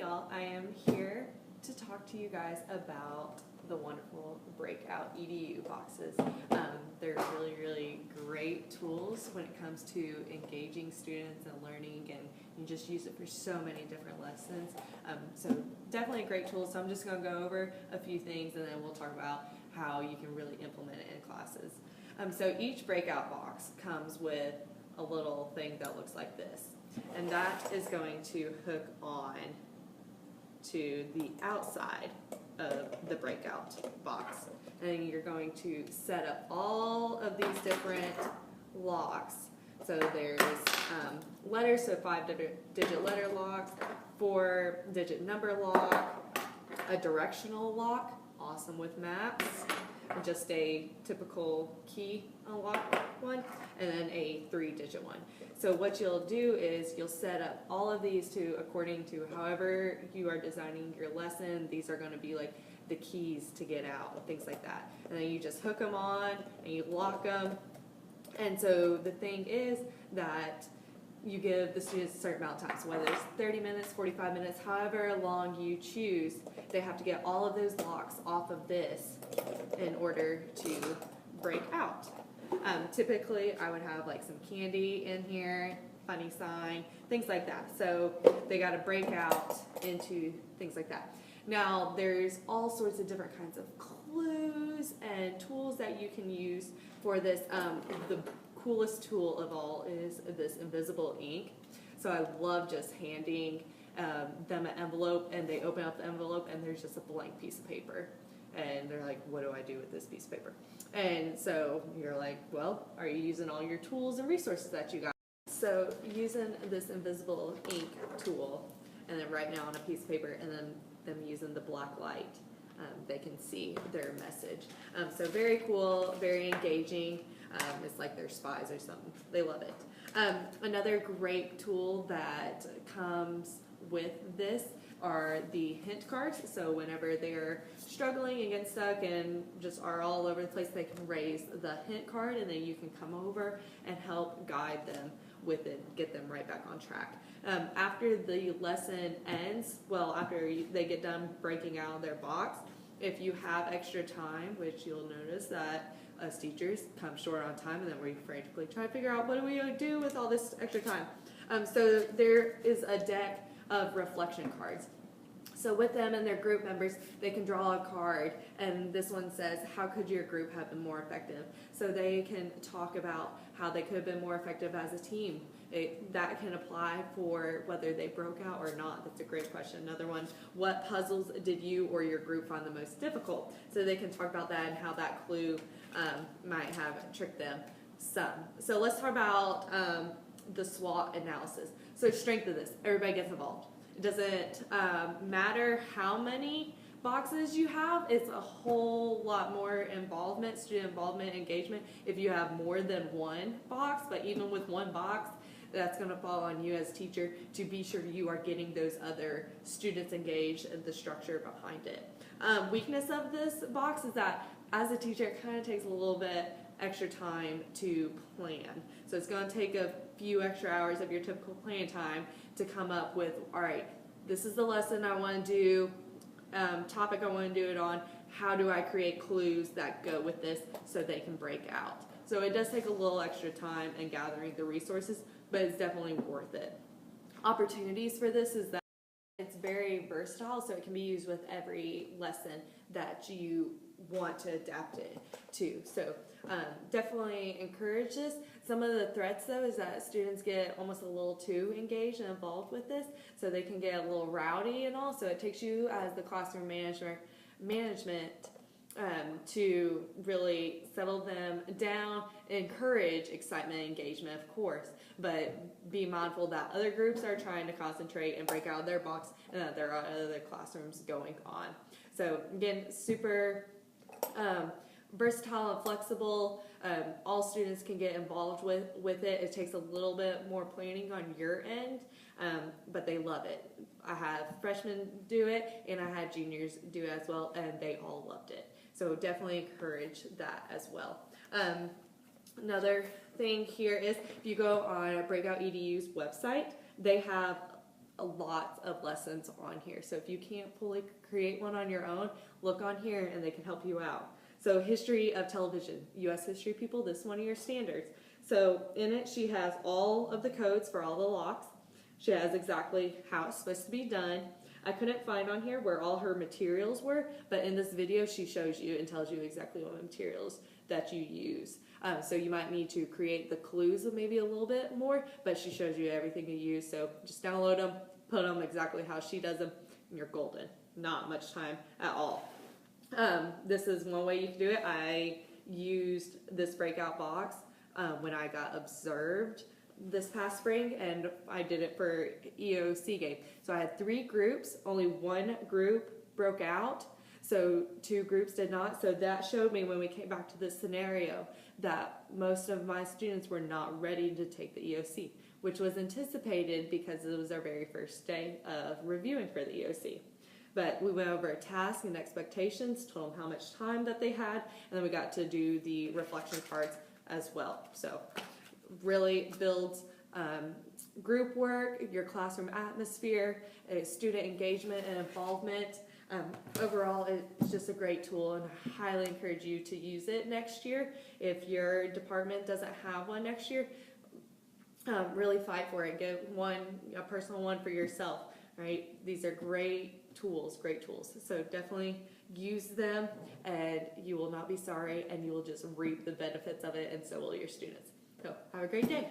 y'all, I am here to talk to you guys about the wonderful Breakout EDU boxes. They're really great tools when it comes to engaging students and learning, and you just use it for so many different lessons. So definitely a great tool. So I'm just going to go over a few things and then we'll talk about how you can really implement it in classes. So each Breakout box comes with a little thing that looks like this, and that is going to hook on to the outside of the Breakout box. And then you're going to set up all of these different locks. So there's letters, so 5-digit letter locks, 4-digit number lock, a directional lock, awesome with maps, just a typical key unlock one, and then a 3-digit one. So what you'll do is you'll set up all of these to according to however you are designing your lesson. These are going to be like the keys to get out, things like that. And then you just hook them on and you lock them. And so the thing is that you give the students a certain amount of time. So whether it's 30 minutes, 45 minutes, however long you choose, they have to get all of those locks off of this in order to break out. Typically, I would have like some candy in here, funny sign, things like that. So they got to break out into things like that. Now, there's all sorts of different kinds of clues and tools that you can use for this. The coolest tool of all is this invisible ink. So I love just handing them an envelope, and they open up the envelope and there's just a blank piece of paper. And they're like, what do I do with this piece of paper? And so you're like, well, are you using all your tools and resources that you got? So using this invisible ink tool and then writing out on a piece of paper and then them using the black light, they can see their message. So very cool, very engaging. It's like they're spies or something. They love it. Another great tool that comes with this are the hint cards. So whenever they're struggling and get stuck and just are all over the place, they can raise the hint card and then you can come over and help guide them with it, get them right back on track. After the lesson ends, well, after they get done breaking out of their box, if you have extra time, which you'll notice that us teachers come short on time and then we frantically try to figure out what do we do with all this extra time. So there is a deck of reflection cards. So with them and their group members, they can draw a card, and this one says, how could your group have been more effective? So they can talk about how they could have been more effective as a team. That can apply for whether they broke out or not. That's a great question. Another one, what puzzles did you or your group find the most difficult? So they can talk about that and how that clue might have tricked them some. So let's talk about the SWOT analysis. So strength of this, everybody gets involved. It doesn't matter how many boxes you have, it's a whole lot more involvement, student involvement, engagement if you have more than one box. But even with one box, that's going to fall on you as teacher to be sure you are getting those other students engaged and the structure behind it. Weakness of this box is that as a teacher, it kind of takes a little bit extra time to plan. So it's going to take a few extra hours of your typical plan time to come up with, all right, this is the lesson I want to do, topic I want to do it on, how do I create clues that go with this so they can break out. So it does take a little extra time in gathering the resources, but it's definitely worth it. Opportunities for this is that it's very versatile, so it can be used with every lesson that you want to adapt it to. So definitely encourage this. Some of the threats though is that students get almost a little too engaged and involved with this, so they can get a little rowdy and all. So it takes you as the classroom management to really settle them down, encourage excitement and engagement, of course, but be mindful that other groups are trying to concentrate and break out of their box and that there are other classrooms going on. So again, super versatile and flexible. All students can get involved with it. It takes a little bit more planning on your end, but they love it. I had freshmen do it and I had juniors do it as well, and they all loved it. So definitely encourage that as well. Another thing here is if you go on Breakout EDU's website, they have a lot of lessons on here. So if you can't fully create one on your own, look on here and they can help you out. So history of television, U.S. history people, this is one of your standards. So in it, she has all of the codes for all the locks. She has exactly how it's supposed to be done. I couldn't find on here where all her materials were, but in this video, she shows you and tells you exactly what materials that you use. So you might need to create the clues maybe a little bit more, but she shows you everything you use. So just download them, put them exactly how she does them, and you're golden. Not much time at all. This is one way you can do it. I used this breakout box when I got observed this past spring, and I did it for EOC game. So I had 3 groups, only 1 group broke out, so 2 groups did not. So that showed me when we came back to this scenario that most of my students were not ready to take the EOC, which was anticipated because it was our very first day of reviewing for the EOC. But we went over a task and expectations, told them how much time that they had, and then we got to do the reflection cards as well. So really builds group work, your classroom atmosphere, student engagement and involvement. Overall, it's just a great tool, and I highly encourage you to use it next year. If your department doesn't have one next year, really fight for it. Get one, a personal one for yourself, right? These are great tools. So definitely use them, and you will not be sorry, and you will just reap the benefits of it, and so will your students. So have a great day.